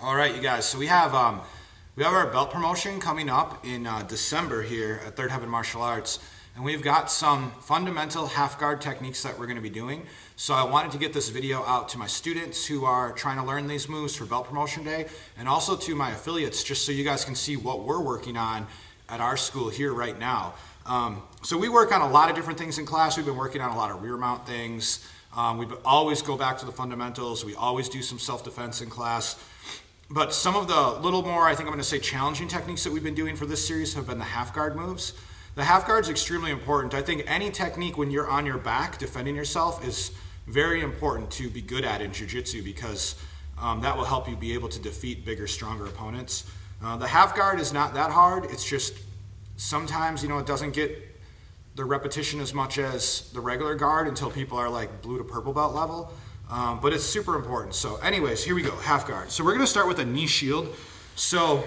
All right, you guys. So we have our belt promotion coming up in December here at Third Heaven Martial Arts, and we've got some fundamental half guard techniques that we're going to be doing. So I wanted to get this video out to my students who are trying to learn these moves for belt promotion day, and also to my affiliates, just so you guys can see what we're working on at our school here right now. So we work on a lot of different things in class. We've been working on a lot of rear mount things. We always go back to the fundamentals. We always do some self-defense in class. But some of the little more, I think I'm going to say, challenging techniques that we've been doing for this series have been the half guard moves. The half guard is extremely important. I think any technique when you're on your back defending yourself is very important to be good at in jiu-jitsu, because that will help you be able to defeat bigger, stronger opponents. The half guard is not that hard. It's just sometimes, it doesn't get the repetition as much as the regular guard until people are like blue to purple belt level. But it's super important. So anyways, here we go, half guard. So we're going to start with a knee shield. So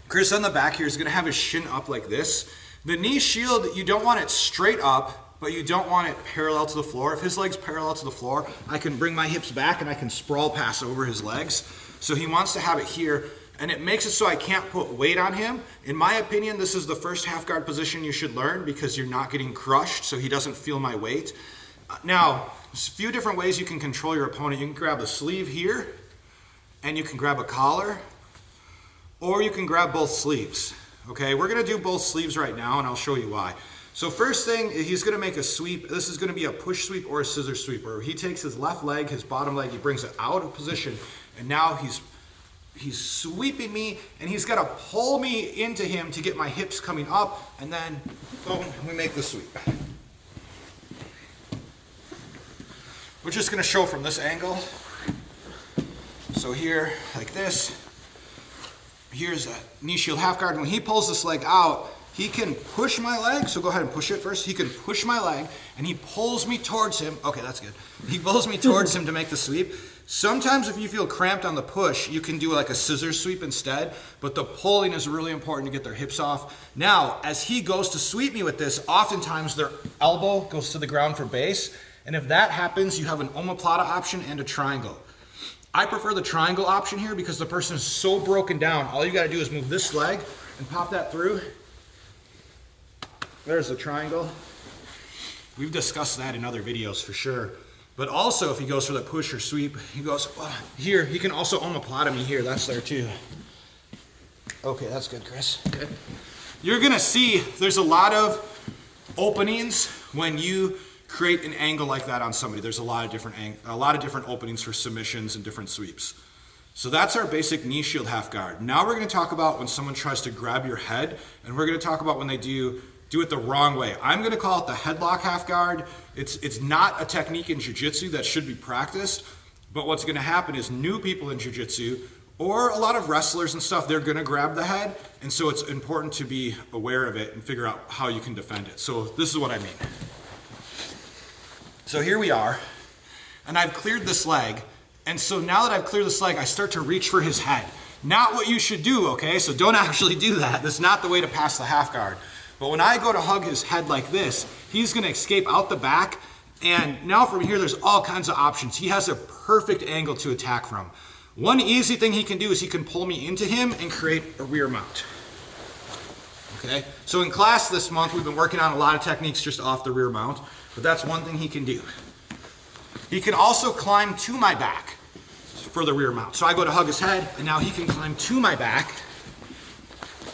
Chris on the back here is going to have his shin up like this. The knee shield, you don't want it straight up, but you don't want it parallel to the floor. If his leg's parallel to the floor, I can bring my hips back and I can sprawl pass over his legs. So he wants to have it here, and it makes it so I can't put weight on him. In my opinion, this is the first half guard position you should learn, because you're not getting crushed, so he doesn't feel my weight. Now, there's a few different ways you can control your opponent. You can grab the sleeve here, and you can grab a collar, or you can grab both sleeves. Okay, we're gonna do both sleeves right now, and I'll show you why. So first thing, he's gonna make a sweep. This is gonna be a push sweep or a scissor sweep, where he takes his left leg, his bottom leg, he brings it out of position, and now he's sweeping me, and he's got to pull me into him to get my hips coming up, and then boom, we make the sweep. We're just going to show from this angle. So here, like this, here's a knee shield half guard. When he pulls this leg out, he can push my leg, so go ahead and push it first. He can push my leg, and he pulls me towards him. Okay, that's good. He pulls me towards him to make the sweep. Sometimes if you feel cramped on the push, you can do like a scissor sweep instead, but the pulling is really important to get their hips off. Now, as he goes to sweep me with this, oftentimes their elbow goes to the ground for base, and if that happens, you have an omoplata option and a triangle. I prefer the triangle option here because the person is so broken down. All you gotta do is move this leg and pop that through. There's the triangle. We've discussed that in other videos for sure. But also, if he goes for the push or sweep, he goes here. He can also omoplata me here. That's there too. Okay, that's good, Chris. Good. You're gonna see there's a lot of openings when you create an angle like that on somebody. There's a lot of different openings for submissions and different sweeps. So that's our basic knee shield half guard. Now we're going to talk about when someone tries to grab your head, and we're going to talk about when they do it the wrong way. I'm going to call it the headlock half guard. It's not a technique in jiu-jitsu that should be practiced, but what's going to happen is new people in jiu-jitsu, or a lot of wrestlers and stuff, they're going to grab the head, and so it's important to be aware of it and figure out how you can defend it. So this is what I mean. So here we are, and I've cleared this leg, and so now that I've cleared this leg, I start to reach for his head. Not what you should do, okay? So don't actually do that. That's not the way to pass the half guard. But when I go to hug his head like this, he's gonna escape out the back, and now from here, there's all kinds of options. He has a perfect angle to attack from. One easy thing he can do is he can pull me into him and create a rear mount. Okay, so in class this month, we've been working on a lot of techniques just off the rear mount, but that's one thing he can do. He can also climb to my back for the rear mount. So I go to hug his head, and now he can climb to my back.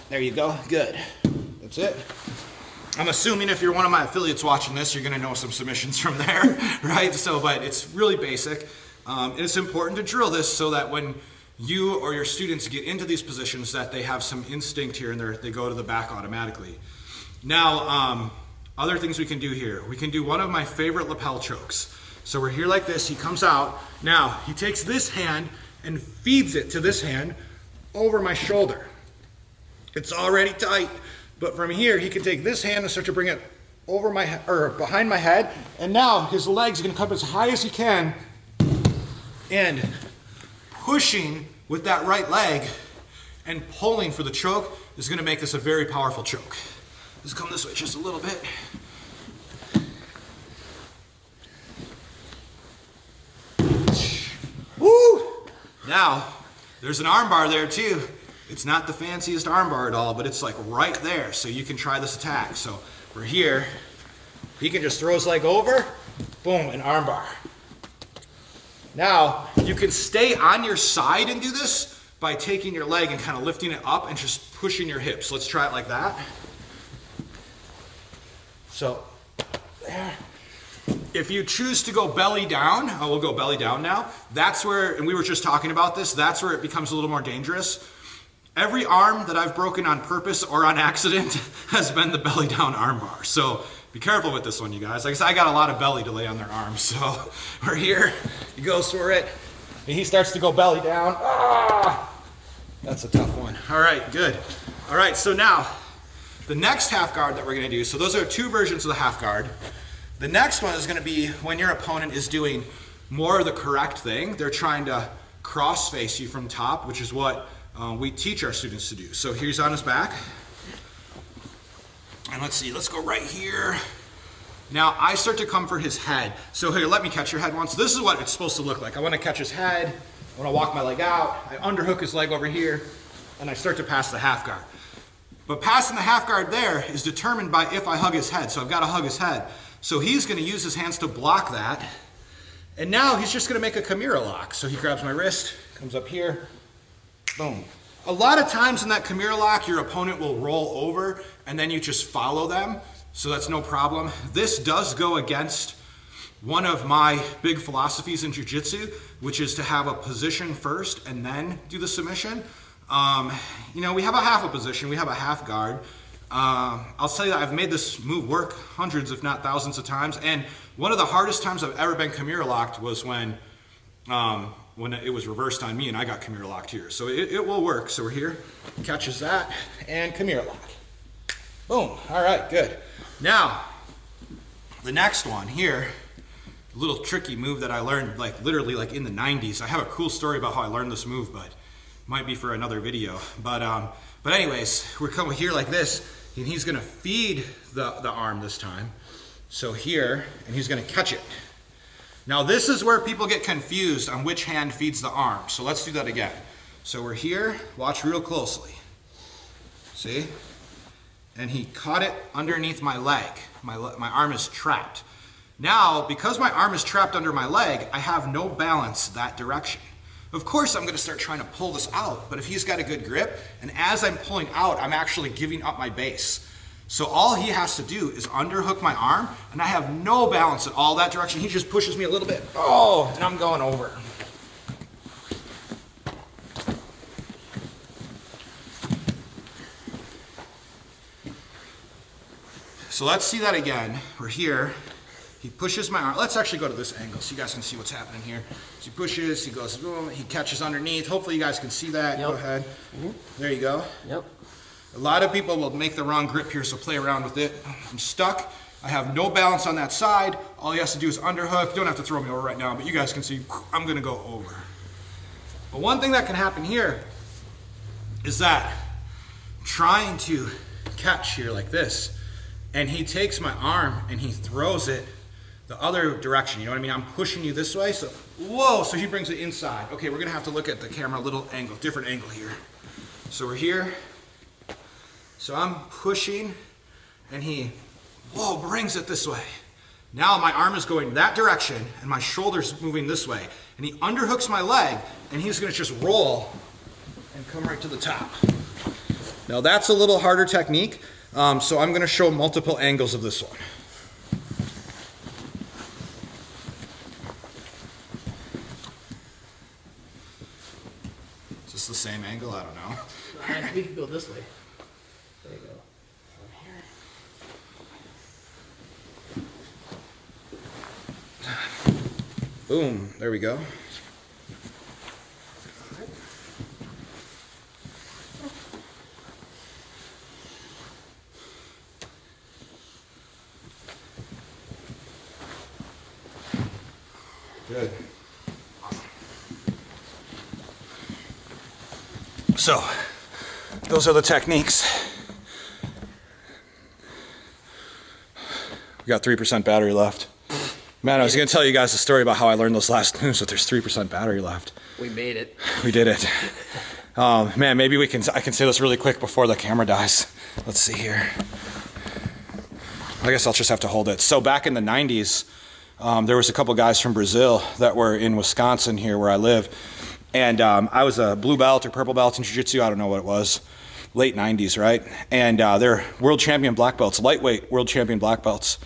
There you go, good. That's it. I'm assuming if you're one of my affiliates watching this, you're gonna know some submissions from there, right? So, but it's really basic. It's important to drill this so that when you or your students get into these positions that they have some instinct here and they go to the back automatically. Now, other things we can do here. We can do one of my favorite lapel chokes. So we're here like this, he comes out. Now, he takes this hand and feeds it to this hand over my shoulder. It's already tight, but from here, he can take this hand and start to bring it over my head, or behind my head, and now his legs are gonna come as high as he can, and pushing with that right leg and pulling for the choke is going to make this a very powerful choke. Let's come this way just a little bit. Woo! Now, there's an arm bar there too. It's not the fanciest arm bar at all, but it's like right there, so you can try this attack. So we're here. He can just throw his leg over, boom, an arm bar. Now, you can stay on your side and do this by taking your leg and kind of lifting it up and just pushing your hips. Let's try it like that. So, there. If you choose to go belly down, we'll go belly down now. That's where, and we were just talking about this, that's where it becomes a little more dangerous. Every arm that I've broken on purpose or on accident has been the belly down arm bar. So be careful with this one, you guys. Like I said, I got a lot of belly to lay on their arms. So we're here, he goes for it, and he starts to go belly down. Ah! That's a tough one. All right, good. All right, so now, the next half guard that we're gonna do, so those are two versions of the half guard. The next one is gonna be when your opponent is doing more of the correct thing. They're trying to cross face you from top, which is what we teach our students to do. So he's on his back. And let's see, let's go right here. Now I start to come for his head. So here, let me catch your head once. This is what it's supposed to look like. I wanna catch his head, I wanna walk my leg out, I underhook his leg over here, and I start to pass the half guard. But passing the half guard there is determined by if I hug his head. So I've gotta hug his head. So he's gonna use his hands to block that. And now he's just gonna make a Chimera lock. So he grabs my wrist, comes up here, boom. A lot of times in that Chimera lock, your opponent will roll over and then you just follow them. So that's no problem. This does go against one of my big philosophies in Jiu-Jitsu, which is to have a position first and then do the submission. You know, we have a half a position, we have a half guard. I'll tell you that I've made this move work hundreds, if not thousands of times. And one of the hardest times I've ever been Chimera locked was when it was reversed on me and I got Chimera locked here. So it will work. So we're here, catches that, and Chimera lock. Boom, all right, good. Now, the next one here, a little tricky move that I learned like literally like in the 90s. I have a cool story about how I learned this move, but might be for another video. But anyways, we're coming here like this, and he's gonna feed the arm this time. So here, and he's gonna catch it. Now this is where people get confused on which hand feeds the arm. So let's do that again. So we're here, watch real closely. See? And he caught it underneath my leg. My arm is trapped. Now, because my arm is trapped under my leg, I have no balance that direction. Of course, I'm gonna start trying to pull this out, but if he's got a good grip, and as I'm pulling out, I'm actually giving up my base. So all he has to do is underhook my arm, and I have no balance at all that direction. He just pushes me a little bit, oh, and I'm going over. So let's see that again. We're here. He pushes my arm. Let's actually go to this angle so you guys can see what's happening here. So he pushes, he goes, boom, he catches underneath. Hopefully you guys can see that. Yep. Go ahead. Mm-hmm. There you go. Yep. A lot of people will make the wrong grip here, so play around with it. I'm stuck. I have no balance on that side. All he has to do is underhook. You don't have to throw me over right now, but you guys can see I'm gonna go over. But one thing that can happen here is that I'm trying to catch here like this, and he takes my arm and he throws it the other direction, you know what I mean? I'm pushing you this way, so, whoa, so he brings it inside. Okay, we're gonna have to look at the camera a little angle, different angle here. So we're here, so I'm pushing, and he, whoa, brings it this way. Now my arm is going that direction, and my shoulder's moving this way, and he underhooks my leg, and he's gonna just roll and come right to the top. Now that's a little harder technique, so I'm gonna show multiple angles of this one. The same angle? I don't know. We can go this way. There you go. Boom. There we go. Good. So, those are the techniques. We got 3% battery left. Man, I was gonna tell you guys the story about how I learned those last moves, but there's 3% battery left. We made it. We did it. Man, maybe I can say this really quick before the camera dies. Let's see here. I guess I'll just have to hold it. So back in the 90s, there was a couple guys from Brazil that were in Wisconsin here where I live. And I was a blue belt or purple belt in jiu-jitsu. I don't know what it was. Late 90s, right? And they're world champion black belts, lightweight world champion black belts.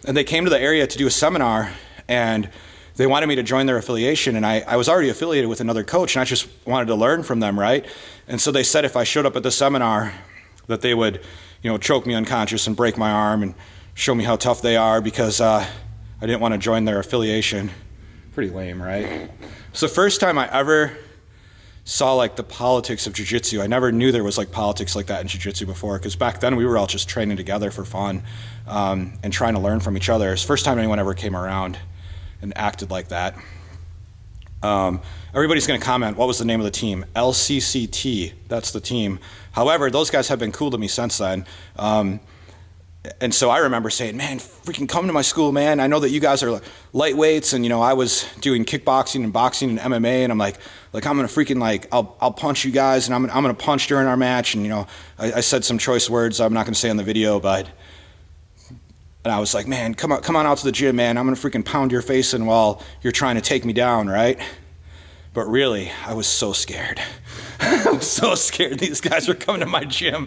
And they came to the area to do a seminar, and they wanted me to join their affiliation. And I was already affiliated with another coach, and I just wanted to learn from them, right? And so they said if I showed up at the seminar that they would, choke me unconscious and break my arm and show me how tough they are because I didn't want to join their affiliation. Pretty lame, right? It's the first time I ever saw like the politics of jiu-jitsu. I never knew there was like politics like that in jiu-jitsu before, because back then we were all just training together for fun and trying to learn from each other. It's the first time anyone ever came around and acted like that. Everybody's going to comment, what was the name of the team? LCCT, that's the team. However, those guys have been cool to me since then. And so I remember saying, man, freaking come to my school, man. I know that you guys are lightweights, and I was doing kickboxing and boxing and MMA, and I'm like I'm gonna freaking I'll punch you guys, and I'm gonna punch during our match, and I said some choice words I'm not gonna say on the video, and I was like, man, come on out to the gym, man. I'm gonna freaking pound your face in while you're trying to take me down, right? But really, I was so scared. I was so scared these guys were coming to my gym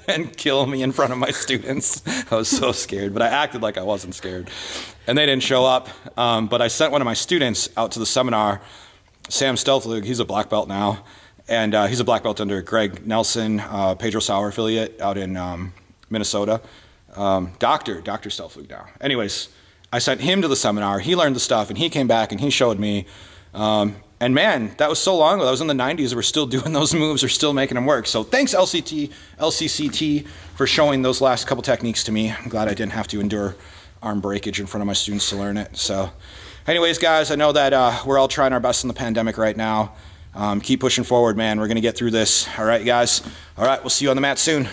and kill me in front of my students. I was so scared, but I acted like I wasn't scared. And they didn't show up, but I sent one of my students out to the seminar, Sam Stelflug. He's a black belt now, and he's a black belt under Greg Nelson, Pedro Sauer affiliate out in Minnesota. Dr. Stelflug now. Anyways, I sent him to the seminar. He learned the stuff, and he came back, and he showed me. And man, that was so long ago. That was in the 90s. We're still doing those moves. We're still making them work. So thanks, LCCT, for showing those last couple techniques to me. I'm glad I didn't have to endure arm breakage in front of my students to learn it. So anyways, guys, I know that we're all trying our best in the pandemic right now. Keep pushing forward, man. We're going to get through this. All right, guys. All right, we'll see you on the mat soon.